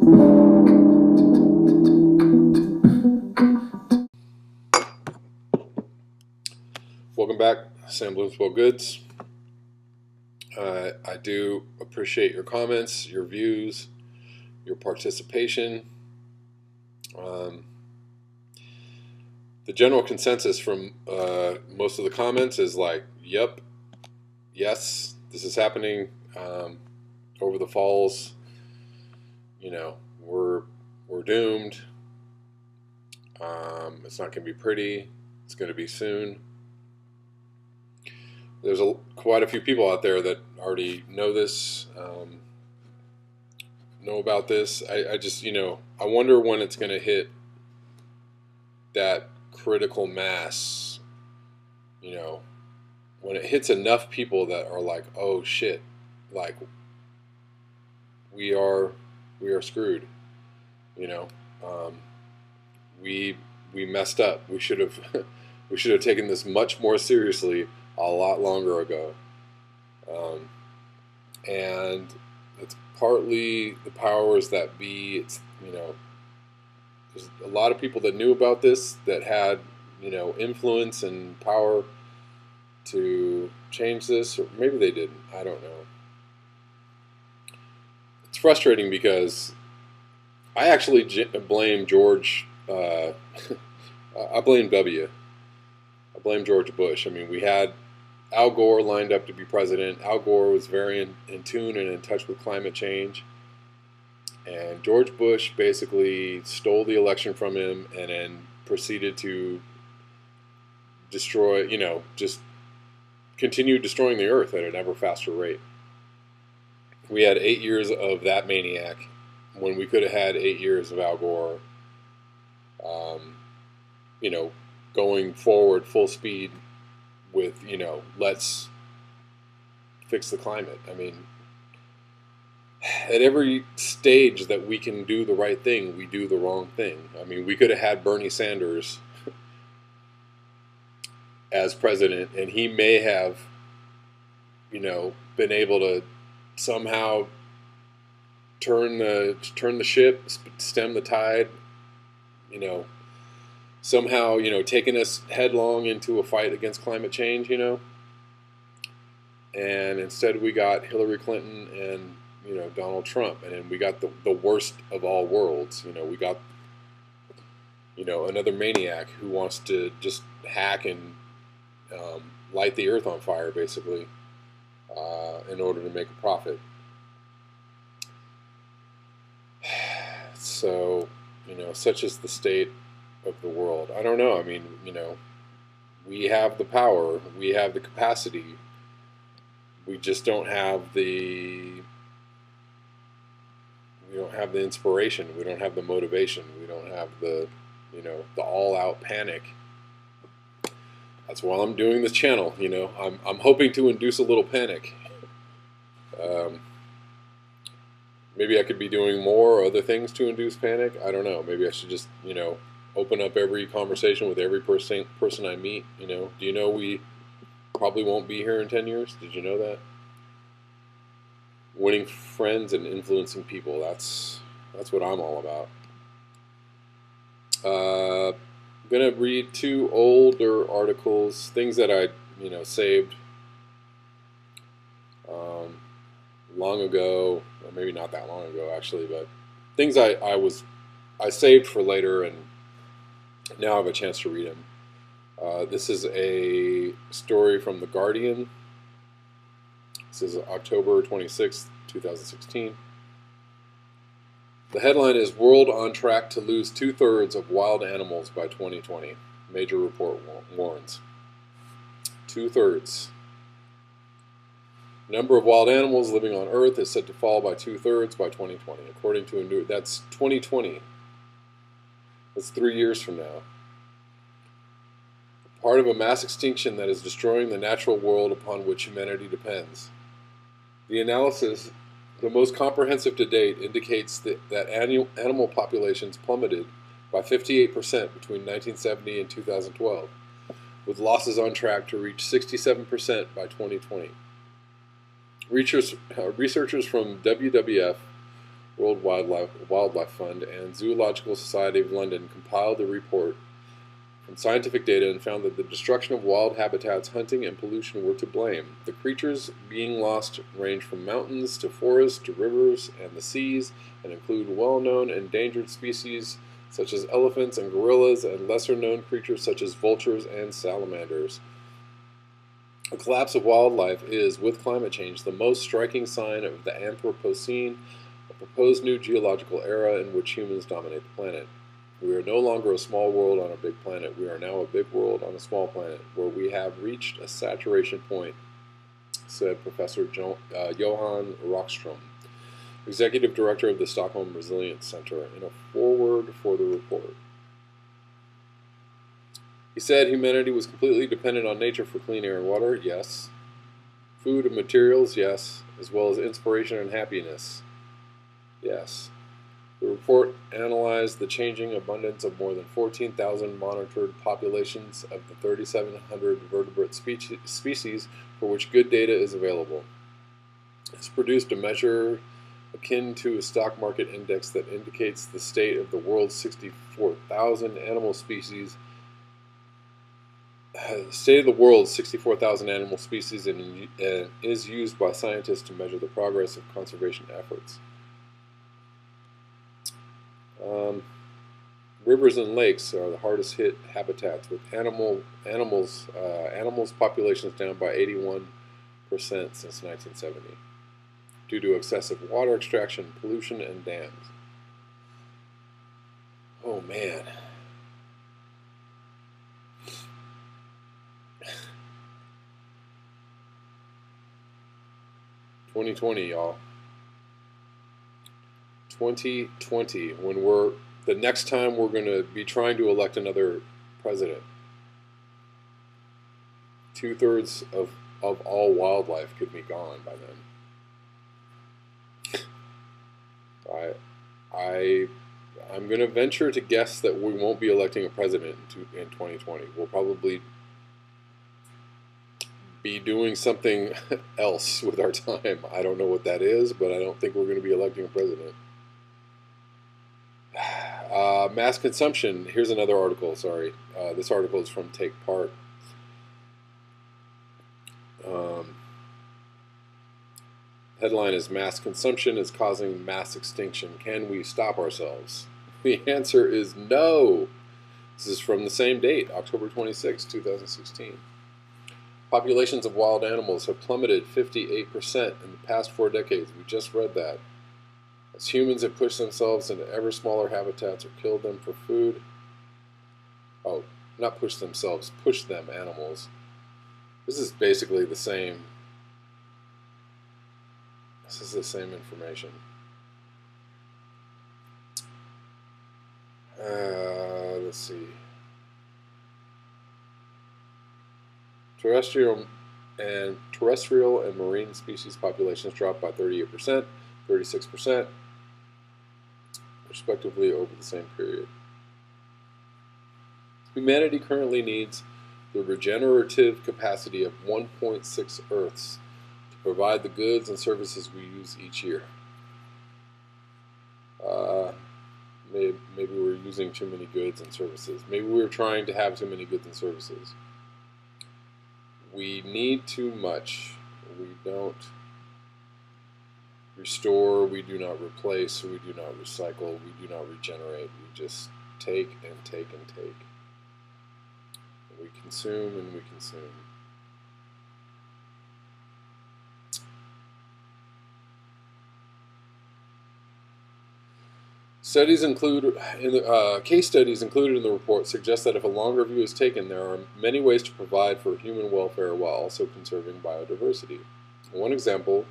Welcome back, Sam Bloomswell Goods. I do appreciate your comments, your views, your participation. The general consensus from most of the comments is like, yep, yes, this is happening over the falls. You know, we're doomed. It's not going to be pretty. It's going to be soon. There's quite a few people out there that already know this, know about this. I just, I wonder when it's going to hit that critical mass, when it hits enough people that are like, oh shit, like we are screwed, we messed up. We should have we should have taken this much more seriously a lot longer ago. And it's partly the powers that be. It's, there's a lot of people that knew about this, that had, influence and power to change this, or maybe they didn't. I don't know. It's frustrating because I actually blame George. I blame W. I blame George Bush. I mean, we had Al Gore lined up to be president. Al Gore was very in tune and in touch with climate change. And George Bush basically stole the election from him and then proceeded to destroy, just continue destroying the earth at an ever faster rate. We had 8 years of that maniac when we could have had 8 years of Al Gore, going forward full speed with, let's fix the climate. I mean, at every stage that we can do the right thing, we do the wrong thing. I mean, we could have had Bernie Sanders as president, and he may have, been able to somehow turn the ship, stem the tide, somehow, taking us headlong into a fight against climate change, and instead we got Hillary Clinton and, Donald Trump, and then we got the worst of all worlds. We got, another maniac who wants to just hack and light the earth on fire, basically, in order to make a profit. So, such is the state of the world. I don't know. I mean, we have the power, we have the capacity. We just don't have the inspiration. We don't have the motivation. We don't have the all-out panic. That's why I'm doing this channel. I'm hoping to induce a little panic. Maybe I could be doing more other things to induce panic. I don't know. Maybe I should just, open up every conversation with every person I meet. Do you know we probably won't be here in 10 years? Did you know that? Winning friends and influencing people. That's what I'm all about. I'm going to read 2 older articles, things that I, saved long ago, or maybe not that long ago actually, but things I saved for later, and now I have a chance to read them. This is a story from The Guardian. This is October 26th, 2016. The headline is, "World on track to lose 2/3 of wild animals by 2020. Major report warns." 2/3. Number of wild animals living on Earth is set to fall by 2/3 by 2020, according to a new. That's 2020. That's 3 years from now. Part of a mass extinction that is destroying the natural world upon which humanity depends. The analysis, the most comprehensive to date, indicates that animal populations plummeted by 58% between 1970 and 2012, with losses on track to reach 67% by 2020. Researchers from WWF World Wildlife Fund, and Zoological Society of London compiled a report from scientific data and found that the destruction of wild habitats, hunting, and pollution were to blame. The creatures being lost range from mountains to forests to rivers and the seas, and include well-known endangered species such as elephants and gorillas, and lesser-known creatures such as vultures and salamanders. The collapse of wildlife is, with climate change, the most striking sign of the Anthropocene, a proposed new geological era in which humans dominate the planet. We are no longer a small world on a big planet. We are now a big world on a small planet, where we have reached a saturation point, said Professor Johan Rockström, Executive Director of the Stockholm Resilience Center, in a foreword for the report. He said humanity was completely dependent on nature for clean air and water, yes. Food and materials, yes, as well as inspiration and happiness, yes. The report analyzed the changing abundance of more than 14,000 monitored populations of the 3,700 vertebrate species for which good data is available. It's produced a measure akin to a stock market index that indicates the state of the world's 64,000 animal species. State of the world's 64,000 animal species and is used by scientists to measure the progress of conservation efforts. Rivers and lakes are the hardest hit habitats, with animals populations down by 81% since 1970 due to excessive water extraction, pollution, and dams. Oh man. (2020), y'all. 2020, when the next time we're going to be trying to elect another president. 2/3 of all wildlife could be gone by then. I'm going to venture to guess that we won't be electing a president in 2020. We'll probably be doing something else with our time. I don't know what that is, but I don't think we're going to be electing a president. Mass consumption. Here's another article, sorry. This article is from Take Part. Headline is Mass Consumption is Causing Mass Extinction. Can we stop ourselves? The answer is no. This is from the same date, October 26, 2016. Populations of wild animals have plummeted 58% in the past 4 decades. We just read that. As humans have pushed themselves into ever smaller habitats or killed them for food. Oh, not push themselves, push them, animals. This is basically the same. This is the same information. Let's see. Terrestrial and marine species populations dropped by 38%, 36%, respectively, over the same period. Humanity currently needs the regenerative capacity of 1.6 Earths to provide the goods and services we use each year. Maybe we're using too many goods and services. Maybe we're trying to have too many goods and services. We need too much. We don't restore, we do not replace, we do not recycle, we do not regenerate. We just take and take and take. And we consume and we consume. Case studies included in the report suggest that if a longer view is taken, there are many ways to provide for human welfare while also conserving biodiversity. One example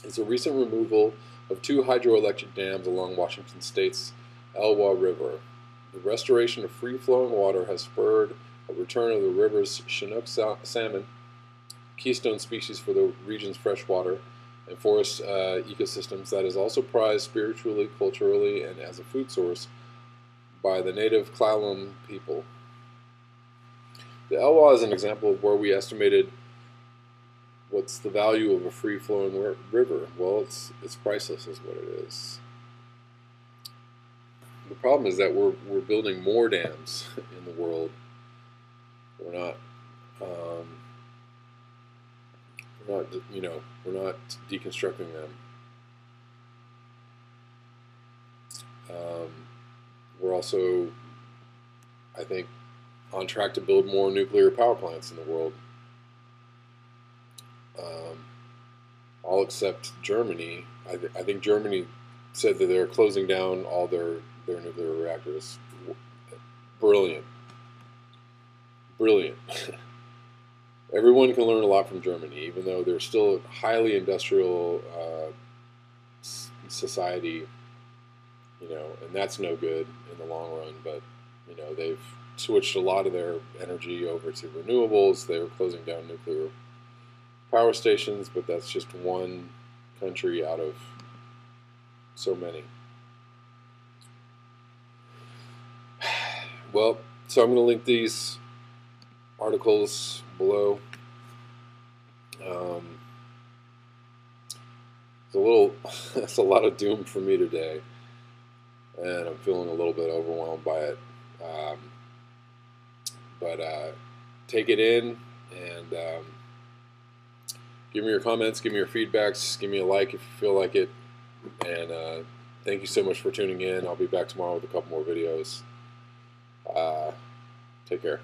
is the recent removal of 2 hydroelectric dams along Washington State's Elwha River. The restoration of free-flowing water has spurred a return of the river's Chinook salmon, keystone species for the region's freshwater and forest ecosystems, that is also prized spiritually, culturally, and as a food source by the native Klallam people. The Elwha is an example of where what's the value of a free-flowing river? Well, it's priceless, is what it is. The problem is that we're building more dams in the world. We're not um, we're not deconstructing them. We're also, I think, on track to build more nuclear power plants in the world. All except Germany. I think Germany said that they're closing down all their nuclear reactors. Brilliant. Brilliant. Everyone can learn a lot from Germany, even though they're still a highly industrial society, and that's no good in the long run. But, they've switched a lot of their energy over to renewables. They were closing down nuclear power stations, but that's just one country out of so many. Well, so I'm going to link these articles below. It's a lot of doom for me today, and I'm feeling a little bit overwhelmed by it. But take it in and give me your comments, give me your feedbacks, give me a like if you feel like it. And thank you so much for tuning in. I'll be back tomorrow with a couple more videos. Take care.